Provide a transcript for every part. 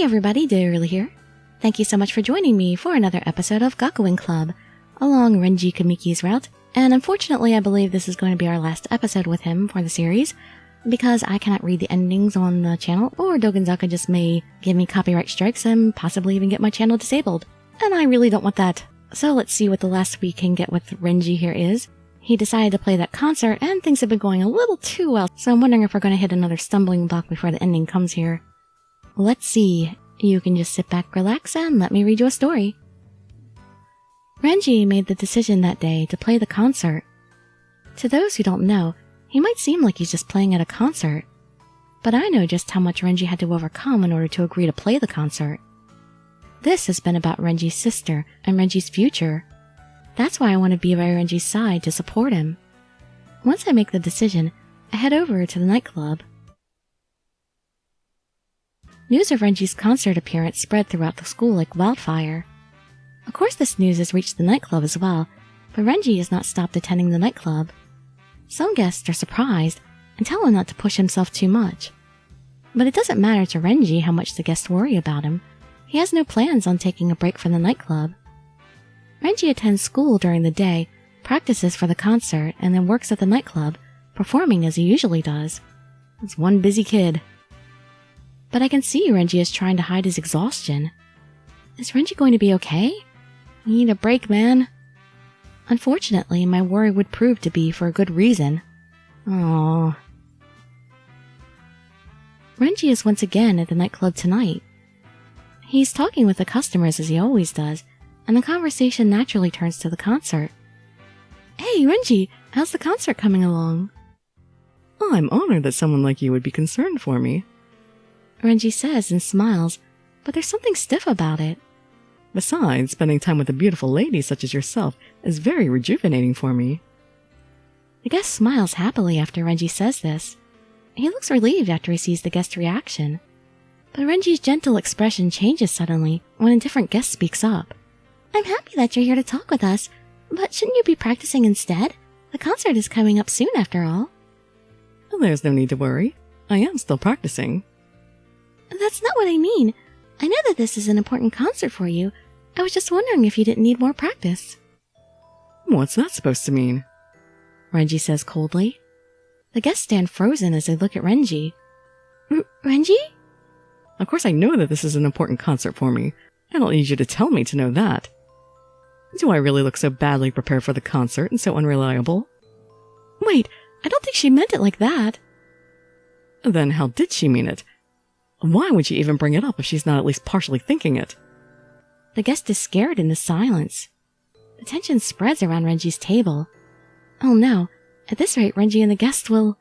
everybody, Dirili here. Thank you so much for joining me for another episode of Gakuen Club, along Renji Kamiki's route, and unfortunately I believe this is going to be our last episode with him for the series, because I cannot read the endings on the channel, or Dogenzaka just may give me copyright strikes and possibly even get my channel disabled, and I really don't want that. So let's see what the last we can get with Renji here is. He decided to play that concert, and things have been going a little too well, so I'm wondering if we're going to hit another stumbling block before the ending comes here. Let's see. You can just sit back, relax, and let me read you a story. Renji made the decision that day to play the concert. To those who don't know, he might seem like he's just playing at a concert, but I know just how much Renji had to overcome in order to agree to play the concert. This has been about Renji's sister and Renji's future. That's why I want to be by Renji's side to support him. Once I make the decision, I head over to the nightclub. News of Renji's concert appearance spread throughout the school like wildfire. Of course this news has reached the nightclub as well, but Renji has not stopped attending the nightclub. Some guests are surprised and tell him not to push himself too much. But it doesn't matter to Renji how much the guests worry about him. He has no plans on taking a break from the nightclub. Renji attends school during the day, practices for the concert, and then works at the nightclub, performing as he usually does. It's one busy kid. But I can see Renji is trying to hide his exhaustion. Is Renji going to be okay? I need a break, man. Unfortunately, my worry would prove to be for a good reason. Aww. Renji is once again at the nightclub tonight. He's talking with the customers as he always does, and the conversation naturally turns to the concert. Hey, Renji, how's the concert coming along? I'm honored that someone like you would be concerned for me, Renji says and smiles, but there's something stiff about it. Besides, spending time with a beautiful lady such as yourself is very rejuvenating for me. The guest smiles happily after Renji says this. He looks relieved after he sees the guest's reaction. But Renji's gentle expression changes suddenly when a different guest speaks up. I'm happy that you're here to talk with us, but shouldn't you be practicing instead? The concert is coming up soon after all. Well, there's no need to worry. I am still practicing. That's not what I mean. I know that this is an important concert for you. I was just wondering if you didn't need more practice. What's that supposed to mean? Renji says coldly. The guests stand frozen as they look at Renji. Renji? Of course I know that this is an important concert for me. I don't need you to tell me to know that. Do I really look so badly prepared for the concert and so unreliable? Wait, I don't think she meant it like that. Then how did she mean it? Why would she even bring it up if she's not at least partially thinking it? The guest is scared in the silence. The tension spreads around Renji's table. Oh no, at this rate Renji and the guest will...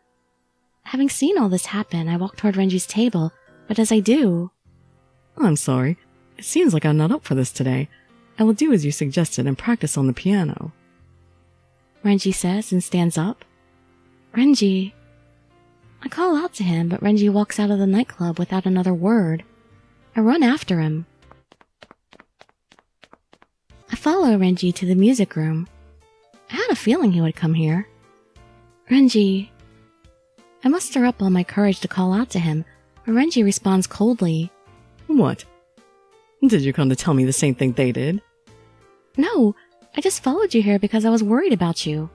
Having seen all this happen, I walk toward Renji's table, but as I do... I'm sorry. It seems like I'm not up for this today. I will do as you suggested and practice on the piano, Renji says and stands up. Renji... I call out to him, but Renji walks out of the nightclub without another word. I run after him. I follow Renji to the music room. I had a feeling he would come here. Renji... I muster up all my courage to call out to him, but Renji responds coldly. What? Did you come to tell me the same thing they did? No, I just followed you here because I was worried about you.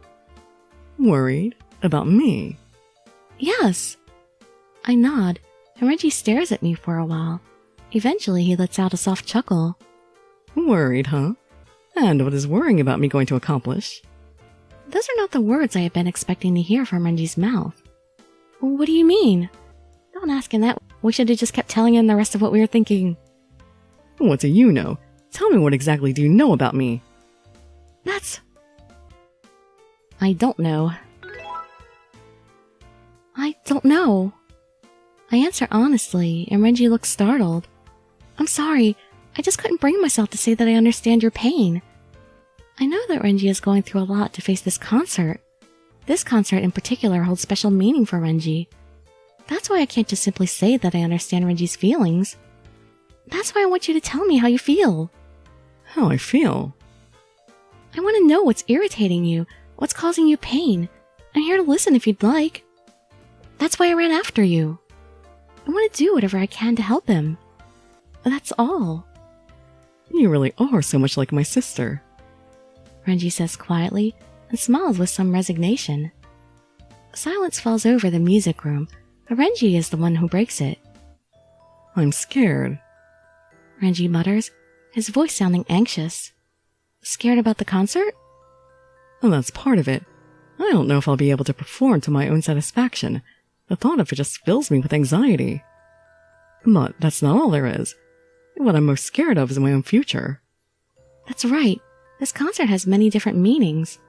Worried? About me? Yes. I nod, and Renji stares at me for a while. Eventually, he lets out a soft chuckle. Worried, huh? And what is worrying about me going to accomplish? Those are not the words I had been expecting to hear from Renji's mouth. What do you mean? Don't ask him that. We should have just kept telling him the rest of what we were thinking. What do you know? Tell me what exactly do you know about me? That's... I don't know. I don't know. I answer honestly, and Renji looks startled. I'm sorry, I just couldn't bring myself to say that I understand your pain. I know that Renji is going through a lot to face this concert. This concert in particular holds special meaning for Renji. That's why I can't just simply say that I understand Renji's feelings. That's why I want you to tell me how you feel. How I feel? I want to know what's irritating you, what's causing you pain. I'm here to listen if you'd like. That's why I ran after you. I want to do whatever I can to help him. That's all. You really are so much like my sister. Renji says quietly and smiles with some resignation. Silence falls over the music room, but Renji is the one who breaks it. I'm scared. Renji mutters, his voice sounding anxious. Scared about the concert? Well, that's part of it. I don't know if I'll be able to perform to my own satisfaction. The thought of it just fills me with anxiety. But that's not all there is. What I'm most scared of is my own future. That's right. This concert has many different meanings.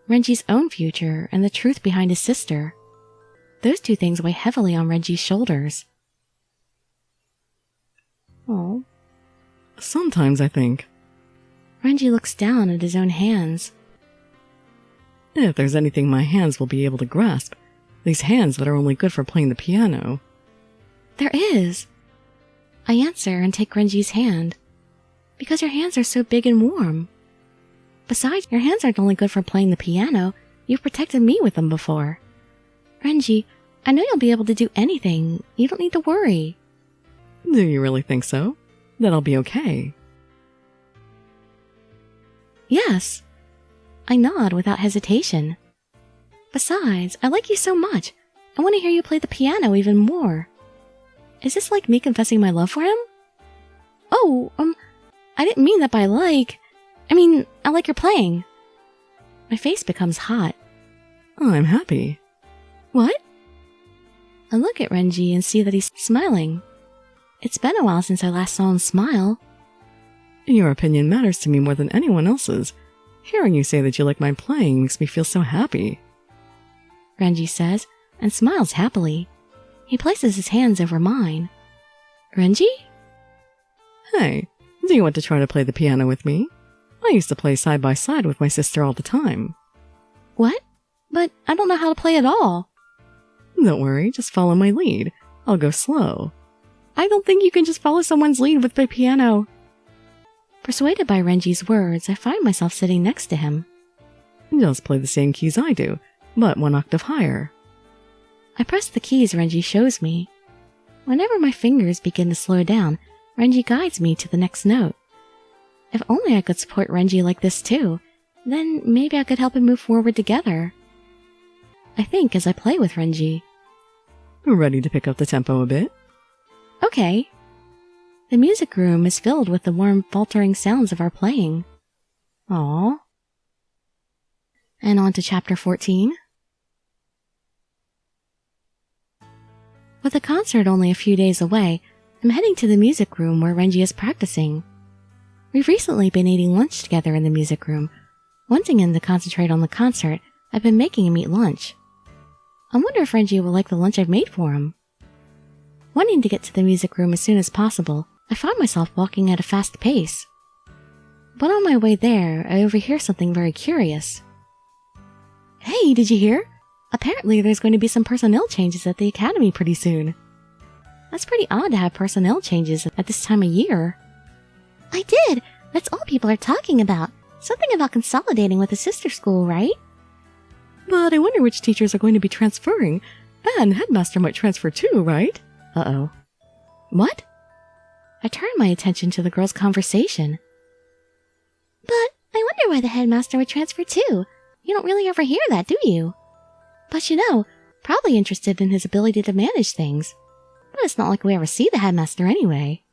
Renji's own future and the truth behind his sister. Those two things weigh heavily on Renji's shoulders. Oh. Sometimes I think. Renji looks down at his own hands. If there's anything my hands will be able to grasp, these hands that are only good for playing the piano. There is. I answer and take Renji's hand. Because your hands are so big and warm. Besides, your hands aren't only good for playing the piano, you've protected me with them before. Renji, I know you'll be able to do anything. You don't need to worry. Do you really think so? That I'll be okay? Yes. I nod without hesitation. Besides, I like you so much. I want to hear you play the piano even more. Is this like me confessing my love for him? Oh, I didn't mean that by like. I like your playing. My face becomes hot. I'm happy. What? I look at Renji and see that he's smiling. It's been a while since I last saw him smile. Your opinion matters to me more than anyone else's. Hearing you say that you like my playing makes me feel so happy. Renji says, and smiles happily. He places his hands over mine. Renji? Hey, do you want to try to play the piano with me? I used to play side by side with my sister all the time. What? But I don't know how to play at all. Don't worry, just follow my lead. I'll go slow. I don't think you can just follow someone's lead with the piano. Persuaded by Renji's words, I find myself sitting next to him. Just play the same keys I do, but one octave higher. I press the keys Renji shows me. Whenever my fingers begin to slow down, Renji guides me to the next note. If only I could support Renji like this too, then maybe I could help him move forward together. I think as I play with Renji. Ready to pick up the tempo a bit? Okay. The music room is filled with the warm, faltering sounds of our playing. Aww. And on to chapter 14. With the concert only a few days away, I'm heading to the music room where Renji is practicing. We've recently been eating lunch together in the music room. Wanting him to concentrate on the concert, I've been making him eat lunch. I wonder if Renji will like the lunch I've made for him. Wanting to get to the music room as soon as possible, I find myself walking at a fast pace. But on my way there, I overhear something very curious. Hey, did you hear? Apparently there's going to be some personnel changes at the academy pretty soon. That's pretty odd to have personnel changes at this time of year. I did! That's all people are talking about. Something about consolidating with a sister school, right? But I wonder which teachers are going to be transferring. And headmaster might transfer too, right? Uh-oh. What? I turn my attention to the girls' conversation. But I wonder why the headmaster would transfer too. You don't really ever hear that, do you? But probably interested in his ability to manage things. But it's not like we ever see the headmaster anyway.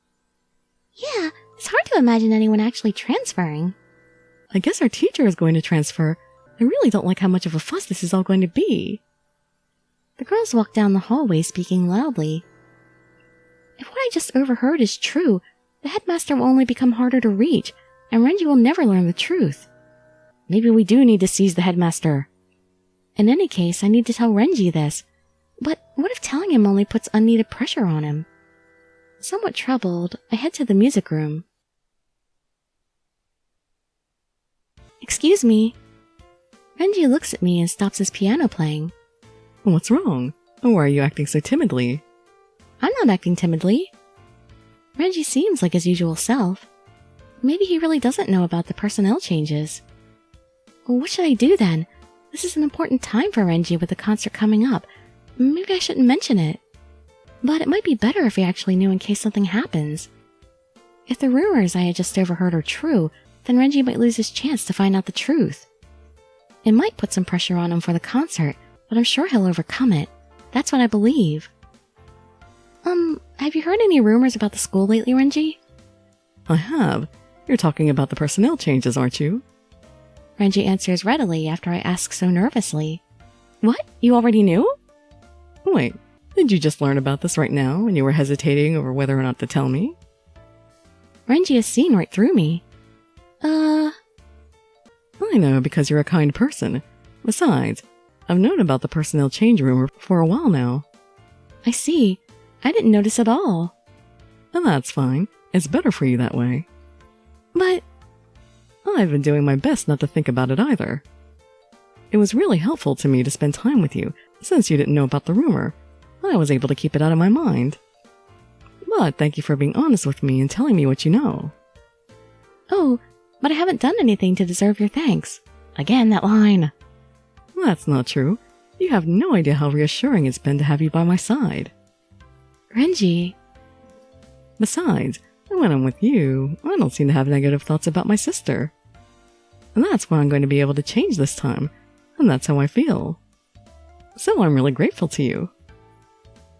Yeah, it's hard to imagine anyone actually transferring. I guess our teacher is going to transfer. I really don't like how much of a fuss this is all going to be. The girls walk down the hallway speaking loudly. If what I just overheard is true, the headmaster will only become harder to reach, and Renji will never learn the truth. Maybe we do need to seize the headmaster. In any case, I need to tell Renji this. But what if telling him only puts unneeded pressure on him? Somewhat troubled, I head to the music room. Excuse me. Renji looks at me and stops his piano playing. What's wrong? Why are you acting so timidly? I'm not acting timidly. Renji seems like his usual self. Maybe he really doesn't know about the personnel changes. Well, what should I do then? This is an important time for Renji with the concert coming up. Maybe I shouldn't mention it. But it might be better if we actually knew in case something happens. If the rumors I had just overheard are true, then Renji might lose his chance to find out the truth. It might put some pressure on him for the concert, but I'm sure he'll overcome it. That's what I believe. Have you heard any rumors about the school lately, Renji? I have. You're talking about the personnel changes, aren't you? Renji answers readily after I ask so nervously. What? You already knew? Wait, did you just learn about this right now and you were hesitating over whether or not to tell me? Renji has seen right through me. I know, because you're a kind person. Besides, I've known about the personnel change rumor for a while now. I see. I didn't notice at all. And that's fine. It's better for you that way. But I've been doing my best not to think about it either. It was really helpful to me to spend time with you, since you didn't know about the rumor. I was able to keep it out of my mind. But thank you for being honest with me and telling me what you know. Oh, but I haven't done anything to deserve your thanks. Again, that line. That's not true. You have no idea how reassuring it's been to have you by my side. Renji. Besides, when I'm with you, I don't seem to have negative thoughts about my sister. And that's why I'm going to be able to change this time, and that's how I feel. So I'm really grateful to you.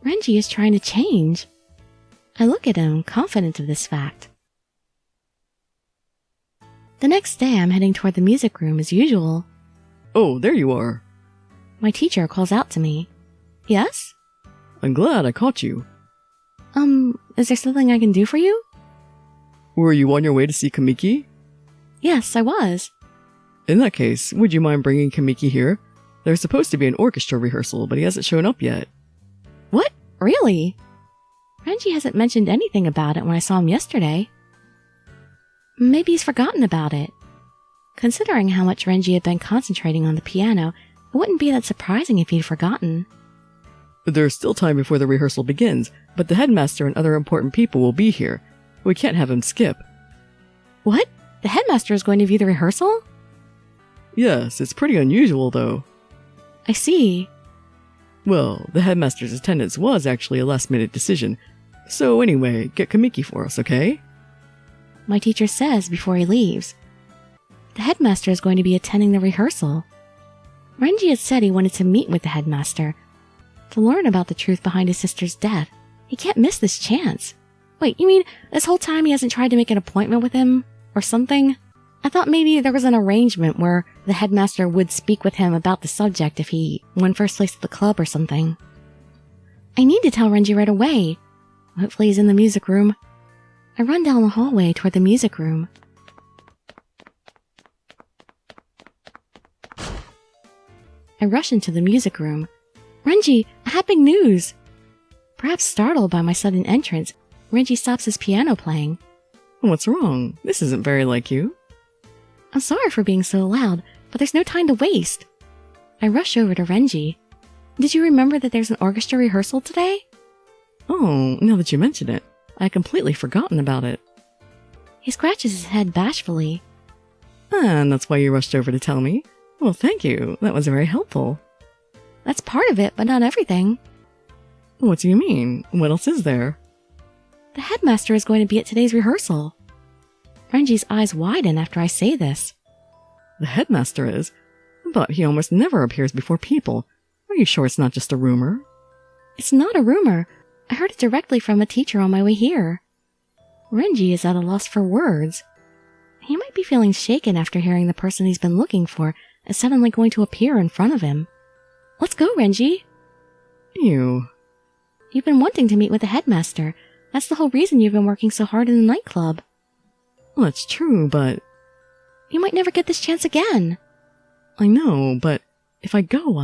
Renji is trying to change. I look at him, confident of this fact. The next day, I'm heading toward the music room as usual. Oh, there you are. My teacher calls out to me. Yes? I'm glad I caught you. Is there something I can do for you? Were you on your way to see Kamiki? Yes, I was. In that case, would you mind bringing Kamiki here? There's supposed to be an orchestra rehearsal, but he hasn't shown up yet. What? Really? Renji hasn't mentioned anything about it when I saw him yesterday. Maybe he's forgotten about it. Considering how much Renji had been concentrating on the piano, it wouldn't be that surprising if he'd forgotten. There's still time before the rehearsal begins, but the headmaster and other important people will be here. We can't have him skip. What? The headmaster is going to view the rehearsal? Yes, it's pretty unusual though. I see. Well, the headmaster's attendance was actually a last-minute decision. So anyway, get Kamiki for us, okay? My teacher says before he leaves. The headmaster is going to be attending the rehearsal. Renji had said he wanted to meet with the headmaster to learn about the truth behind his sister's death. He can't miss this chance. Wait, you mean this whole time he hasn't tried to make an appointment with him? Or something? I thought maybe there was an arrangement where the headmaster would speak with him about the subject if he won first place at the club or something. I need to tell Renji right away. Hopefully he's in the music room. I run down the hallway toward the music room. I rush into the music room. Renji, I have big news! Perhaps startled by my sudden entrance, Renji stops his piano playing. What's wrong? This isn't very like you. I'm sorry for being so loud, but there's no time to waste. I rush over to Renji. Did you remember that there's an orchestra rehearsal today? Oh, now that you mention it, I completely forgotten about it. He scratches his head bashfully. And that's why you rushed over to tell me? Well, thank you. That was very helpful. That's part of it, but not everything. What do you mean? What else is there? The headmaster is going to be at today's rehearsal. Renji's eyes widen after I say this. The headmaster is? But he almost never appears before people. Are you sure it's not just a rumor? It's not a rumor. I heard it directly from a teacher on my way here. Renji is at a loss for words. He might be feeling shaken after hearing the person he's been looking for is suddenly going to appear in front of him. Let's go, Renji. You've been wanting to meet with the headmaster. That's the whole reason you've been working so hard in the nightclub. Well, that's true, but... You might never get this chance again. I know, but if I go,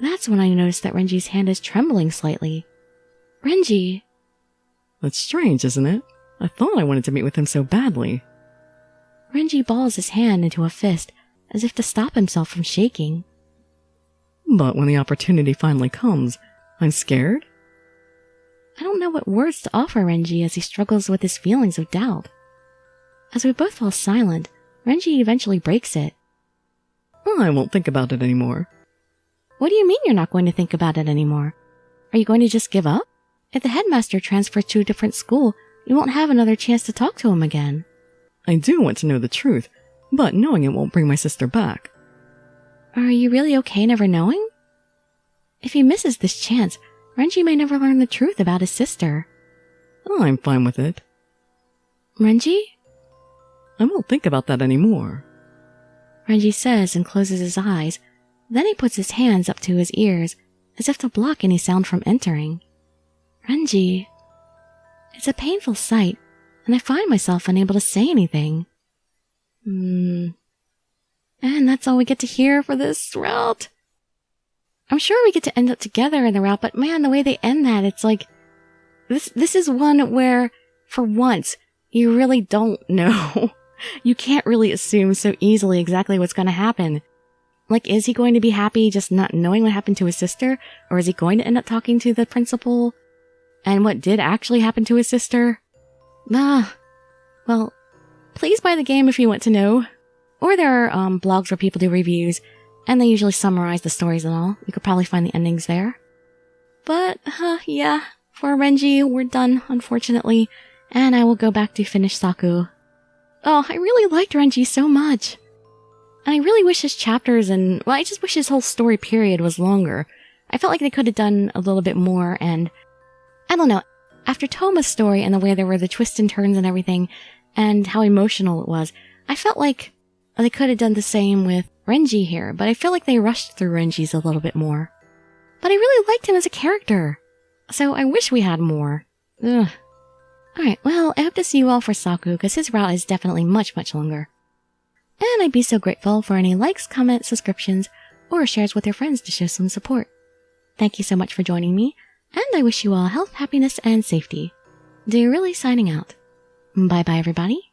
That's when I noticed that Renji's hand is trembling slightly. Renji. That's strange, isn't it? I thought I wanted to meet with him so badly. Renji balls his hand into a fist, as if to stop himself from shaking. But when the opportunity finally comes, I'm scared. I don't know what words to offer Renji as he struggles with his feelings of doubt. As we both fall silent, Renji eventually breaks it. I won't think about it anymore. What do you mean you're not going to think about it anymore? Are you going to just give up? If the headmaster transfers to a different school, you won't have another chance to talk to him again. I do want to know the truth, but knowing it won't bring my sister back. Are you really okay never knowing? If he misses this chance, Renji may never learn the truth about his sister. I'm fine with it. Renji? I won't think about that anymore. Renji says and closes his eyes. Then he puts his hands up to his ears, as if to block any sound from entering. Renji. It's a painful sight, and I find myself unable to say anything. And that's all we get to hear for this route. I'm sure we get to end up together in the route, but man, the way they end that, it's like... This is one where, for once, you really don't know. You can't really assume so easily exactly what's going to happen. Like, is he going to be happy just not knowing what happened to his sister? Or is he going to end up talking to the principal? And what did actually happen to his sister? Well, please buy the game if you want to know. Or there are blogs where people do reviews, and they usually summarize the stories and all. You could probably find the endings there. But, yeah, for Renji, we're done, unfortunately, and I will go back to finish Saku. Oh, I really liked Renji so much. And I really wish his chapters I just wish his whole story period was longer. I felt like they could have done a little bit more, and I don't know, after Toma's story and the way there were the twists and turns and everything, and how emotional it was, I felt like they could have done the same with Renji here, but I feel like they rushed through Renji's a little bit more. But I really liked him as a character, so I wish we had more. Ugh. Alright, well, I hope to see you all for Saku, because his route is definitely much, much longer. And I'd be so grateful for any likes, comments, subscriptions, or shares with your friends to show some support. Thank you so much for joining me, and I wish you all health, happiness, and safety. Dirili signing out. Bye-bye, everybody.